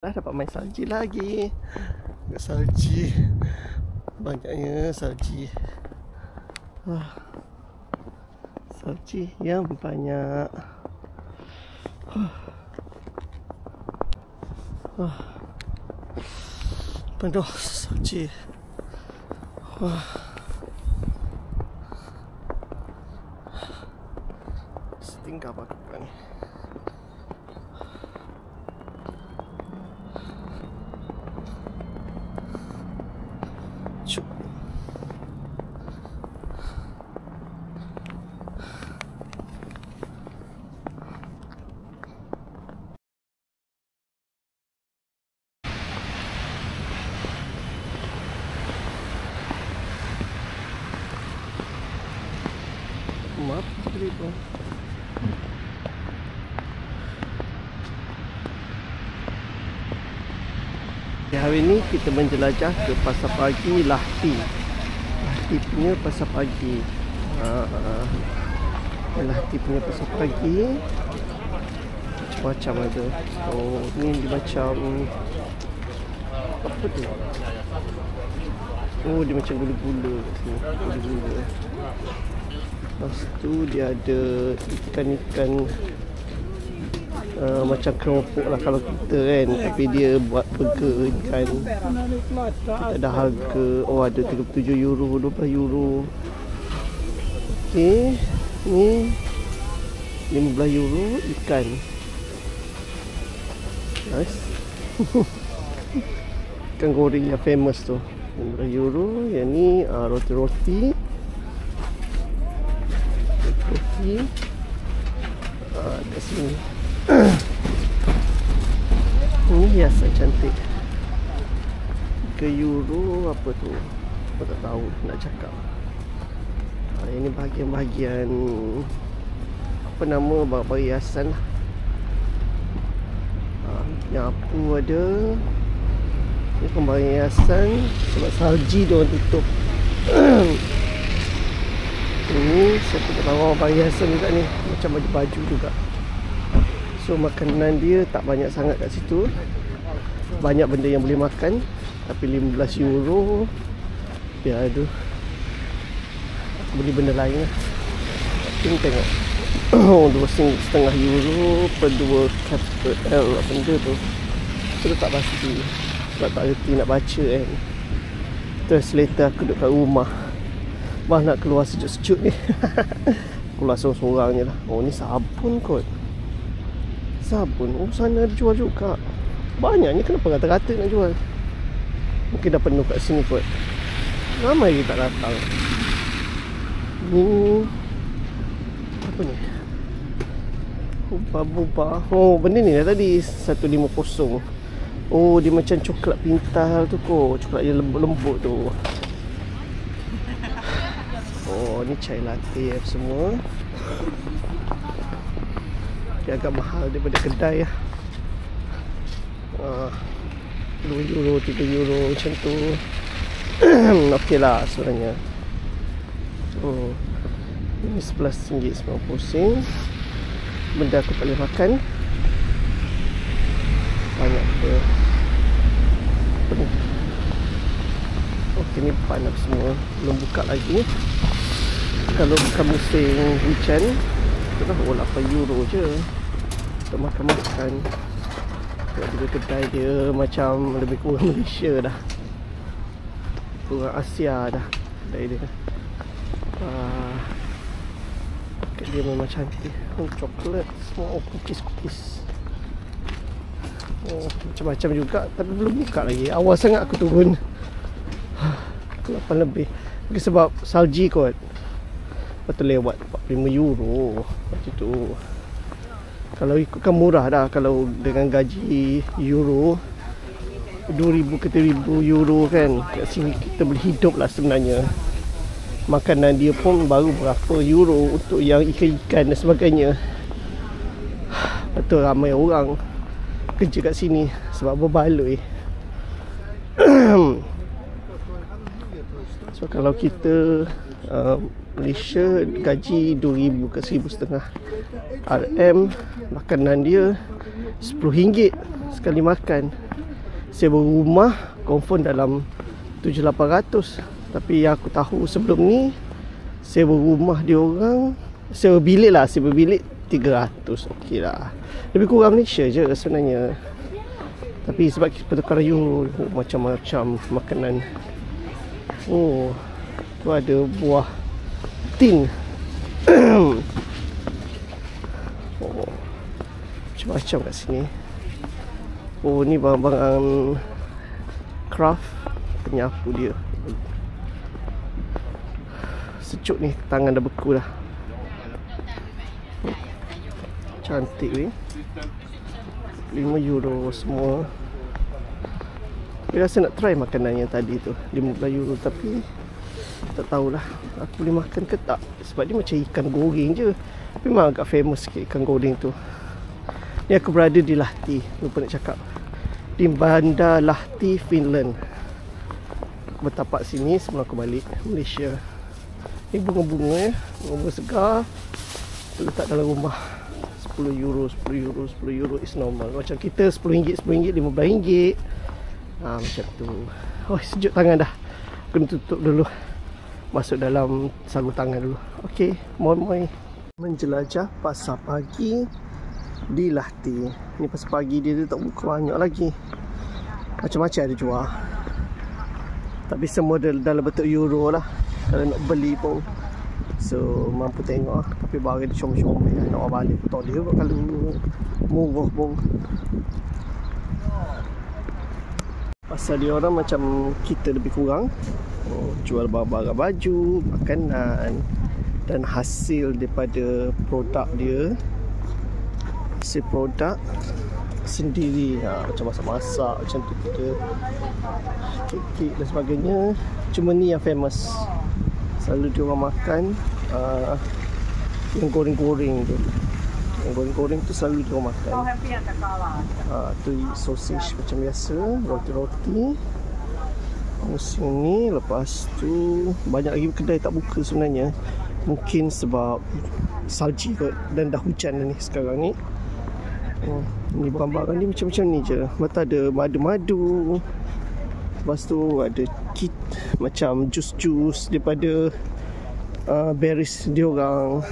Dapat main salji lagi. Salji. Banyaknya salji. Salji yang banyak. Penuh salji. Setinggal bakal ni. Maaf, terima. Hari ini kita menjelajah ke pasar pagi Lahti. Lahti punya pasar pagi. Lahti punya pasar pagi macam-macam ada. Oh, ni dia macam apa tu? Oh, dia macam gula-gula kat sini. Gula-gula. Lepas tu dia ada ikan-ikan macam keropok lah kalau kita kan. Tapi dia buat burger ikan. Kita ada harga, oh ada 37 euro, 12 euro. Okey, ni 15 euro ikan. Nice. Ikan goreng yang famous tu 15 euro. Yang ni roti-roti. Kat sini ini hiasan cantik 3 euro apa tu, aku tak tahu nak cakap. Ini bahagian-bahagian apa nama, barang hiasan lah. Nyapu ada. Ini barang hiasan sebab salji dia orang tutup. Ini saya tak tahu barang hiasan juga ni, macam baju-baju juga. So makanan dia tak banyak sangat kat situ. Banyak benda yang boleh makan, tapi 15 euro. Ya aduh, beli benda lain lah. Ini tengok, 2,5 euro per 2 KL lah benda tu. Itu tak pasti sebab tak reti nak baca kan. Translator aku duduk kat rumah, bah nak keluar sejuk-sejuk ni. Keluar seorang-seorang je lah. Oh ni sabun kot. Sabun, oh sana ada jual juga. Banyaknya, kenapa rata-rata nak jual? Mungkin dah penuh kat sini kot. Ramai lagi tak datang. Ni apa ni? Boba. Oh benda ni dah tadi 150. Oh dia macam coklat pintar tu kot. Coklat yang lembut-lembut tu. Oh ni chai latte semua. Dia agak mahal daripada kedai lah. 2 euro, 3 euro macam tu. Okey lah sebenarnya. Oh, ini RM11.90. Benda aku tak boleh makan. Banyak apa. Okey, ni pan apa semua. Belum buka lagi. Kalau bukan musim hujan, itu dah 8 euro je untuk makan-makan. Juga kedai dia macam lebih kurang Malaysia dah, kurang Asia dah kedai dia. Dia memang cantik. Coklat semua, cookies. Oh macam-macam juga, tapi belum buka lagi. Awal sangat aku turun. 8 lebih. Mungkin sebab salji kot. Lepas tu lewat 45 euro macam tu. Kalau ikutkan murah dah. Kalau dengan gaji euro 2,000 ke 3,000 euro kan, kat sini kita boleh hidup lah sebenarnya. Makanan dia pun baru berapa euro untuk yang ikan-ikan dan sebagainya. Betul ramai orang kerja kat sini sebab berbaloi. So kalau kita Malaysia gaji 2,000 ke 1,500 RM, makanan dia RM10 sekali makan. sewa rumah confirm dalam 700-800. Tapi yang aku tahu sebelum ni, sewa rumah dia orang, sewa bilik 300. Okey lah, lebih kurang Malaysia je sebenarnya. Tapi sebab kita pertukaran euro, macam-macam makanan. Oh, tu ada buah tin. Oh, macam-macam kat sini. Oh, ni barang-barang craft, penyapu dia. Sejuk ni, tangan dah beku dah. Cantik ni, 5 euro semua. Tapi rasa nak try makanan yang tadi tu, 15 euro. Tapi tak tahulah aku boleh makan ke tak, sebab dia macam ikan goreng je. Tapi memang agak famous sikit ikan goreng tu. Ni aku berada di Lahti, lupa nak cakap, di Bandar Lahti, Finland. Aku bertapak sini sebelum aku balik Malaysia. Ni bunga-bunga bunga segar, letak dalam rumah. 10 euro is normal. Macam kita RM10, RM15, macam tu. Oh, sejuk tangan dah. Kena tutup dulu, masuk dalam sarung tangan dulu. Okey, moi menjelajah pasar pagi di Lahti. Ni pasar pagi dia tak buka banyak lagi. Macam-macam ada jual, tapi semua dalam bentuk euro lah kalau nak beli pun. So mampu tengok. Tapi barang dia comel-comel, nak orang balik pun tak boleh kalau murah pun. Pasal dia orang macam kita lebih kurang, jual barang-barang baju, makanan dan hasil daripada produk dia. Hasil produk sendiri, macam masak-masak macam tu, kita kek dan sebagainya. Cuma ni yang famous, selalu dia orang makan yang goreng-goreng tu. Yang goreng-goreng tu selalu dia orang makan. Tu sausage macam biasa, roti-roti musim ni. Lepas tu banyak lagi kedai tak buka sebenarnya, mungkin sebab salji kot dan dah hujan ni sekarang ni. Ni barang-barang ni macam-macam ni je. Mata ada madu-madu. Lepas tu ada kit macam jus-jus daripada berries dia orang.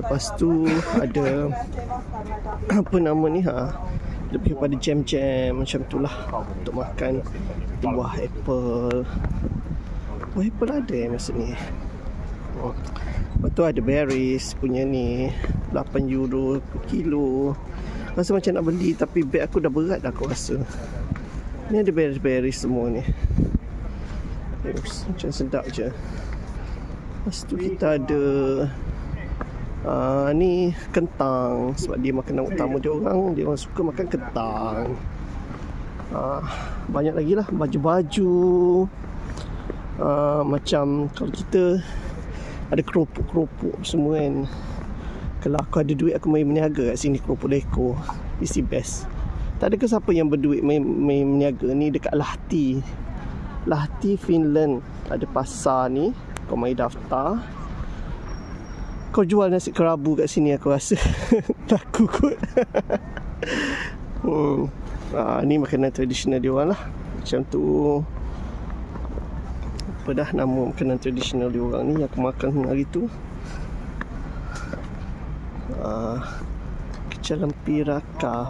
Lepas tu ada apa nama ni, lebih pada jam-jam macam tu lah untuk makan. Buah apple. Buah apple ada masa ni. Lepas tu ada berries punya ni, 8 euro per kilo. Rasa macam nak beli, tapi beg aku dah berat dah aku rasa. Ni ada berries semua ni. Macam sedap je. Lepas tu kita ada ni kentang, sebab dia makanan utama dia orang suka makan kentang. Banyak lagi lah baju-baju. Macam kalau kita ada keropok-keropok semua kan. Kalau aku ada duit, aku main meniaga kat sini, keropok deko. Isi best. Tak ada ke siapa yang berduit main meniaga ni dekat Lahti, Finland. Ada pasar ni, kau main daftar, kau jual nasi kerabu kat sini, aku rasa laku kot. Ni makanan tradisional dia orang lah. Macam tu. Apa dah nama makanan tradisional dia orang ni yang aku makan hari tu? Kecalan piraka.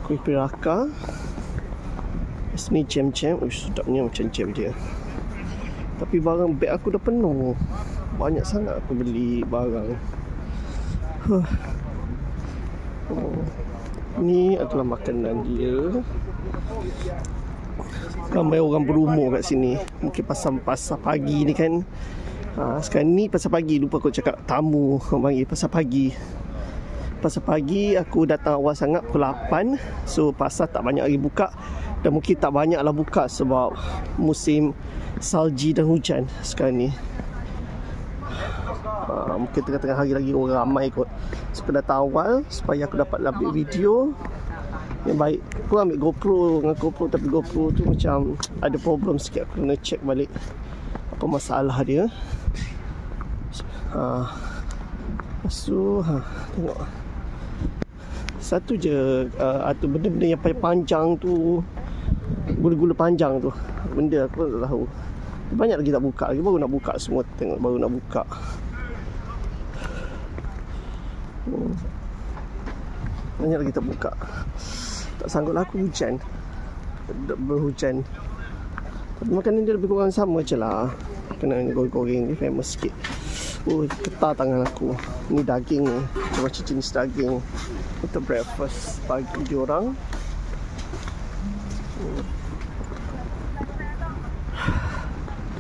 Kuih piraka. Ni jam-jam. Sedapnya macam jam dia. Tapi barang beg aku dah penuh. Banyak sangat aku beli barang. Ni adalah makanan dia. Ramai orang berumur kat sini. Mungkin pasar pagi ni kan. Sekarang ni pasar pagi. Lupa aku cakap tamu panggil pasar pagi. Pasar pagi aku datang awal sangat, pukul 8. So pasar tak banyak lagi buka. Dan mungkin tak banyak lah buka sebab musim salji dan hujan sekarang ni. Mungkin tengah-tengah hari lagi orang ramai kot. So aku datang awal supaya aku dapat ambil video yang baik. Aku ambil GoPro dengan GoPro, tapi GoPro tu macam ada problem sikit. Aku kena check balik apa masalah dia. Lepas tu tengok Satu je tu benda-benda yang panjang tu, gula-gula panjang tu, benda aku tak tahu. Banyak lagi tak buka lagi, baru nak buka semua. Tengok baru nak buka. Banyak lagi tak buka. Tak sanggup lah aku hujan. Berhujan. Tapi makanan dia lebih kurang sama je lah. Kena goreng-goreng ni famous sikit. Oh, ketar tangan aku. Ni daging ni, macam jenis daging untuk breakfast pagi diorang.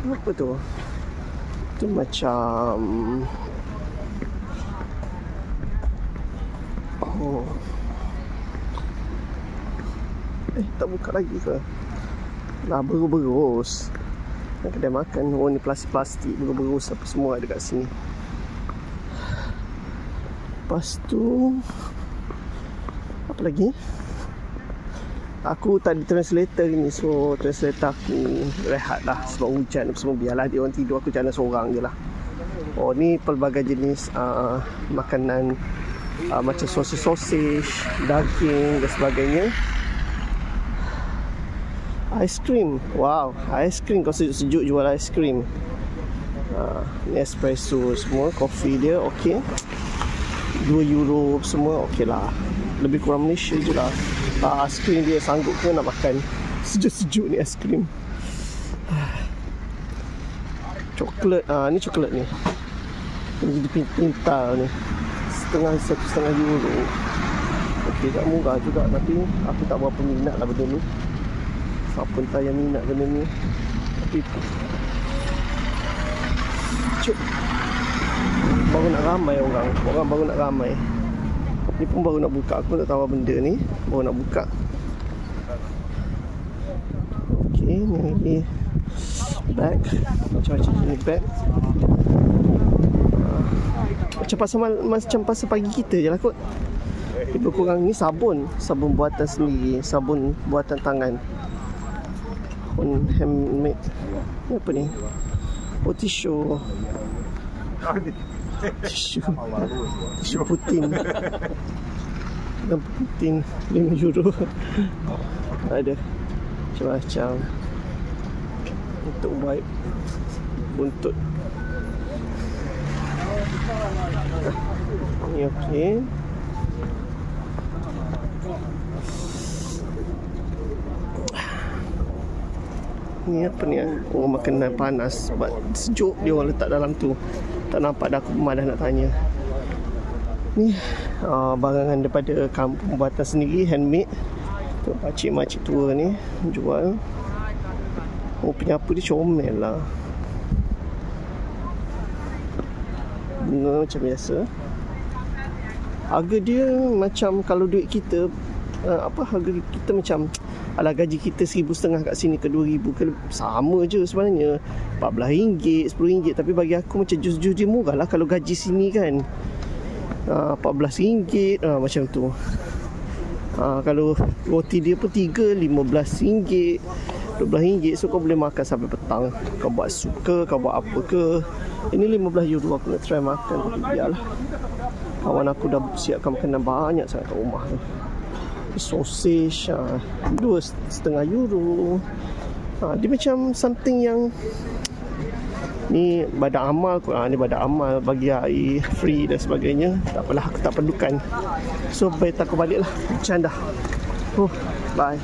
Apa tu? Tu macam tak buka lagi ke? Dah berus-berus. Kedai makan. Oh, ni plastik-plastik berus-berus apa semua ada kat sini. Lepas tu apa lagi? Aku tak ada translator ni, so translator aku rehat lah sebab hujan apa semua. Biarlah dia orang tidur, aku jalan seorang je lah. Oh, ni pelbagai jenis makanan macam sausage, daging dan sebagainya. Aiskrim, wow, aiskrim. Kau sejuk-sejuk jual aiskrim. Ni espresso semua, kopi dia okey. €2 semua okey lah. Lebih kurang Malaysia je lah. Aiskrim dia sanggup ke nak makan sejuk-sejuk ni aiskrim. Coklat, ni coklat ni. Ni jadi pintal ni. €1.5 okey, tak murah juga. Tapi aku tak berapa minat lah benda ni. Siapa entah yang minat benda ni. Tapi baru nak ramai orang. Orang baru nak ramai. Ni pun baru nak buka. Aku tak tahu apa benda ni. Baru nak buka. Okey, ni bag. Macam-macam ni bag. Macam pasal pagi kita je lah kot. Lebih kurang ni sabun. Sabun buatan sendiri. Sabun buatan tangan. Handmade. Ni apa ni? Oh, tisu. Tisu Putin. Dan Putin €5. Ada macam-macam untuk wipe buntut. Ni okey. Ni apa ni? Oh, makanan panas. Sebab sejuk dia orang letak dalam tu. Tak nampak dah, aku malas nak tanya. Ni barangan daripada kampung buatan sendiri, handmade. Tu pakcik-makcik tua ni jual. Oh, penyapu dia comel lah. Bunga macam biasa. Harga dia macam kalau duit kita, harga kita macam ala gaji kita RM1,500 kat sini ke RM2,000 ke, sama je sebenarnya. RM14, RM10. Tapi bagi aku macam jus-jus dia murah lah kalau gaji sini kan. RM14, macam tu. Kalau roti dia pun RM3, RM15, RM12. So kau boleh makan sampai petang. Kau buat sup ke, kau buat apa ke. Ini €15. Aku nak try makan. Tapi biarlah, kawan aku dah siapkan makanan banyak sangat kat rumah tu. Sausage €2.5. Dia macam something yang ni badan amal kot. Ni badan amal, bagi air free dan sebagainya. Tak apalah, aku tak perlukan. So baik aku balik lah. Hujan dah. Bye.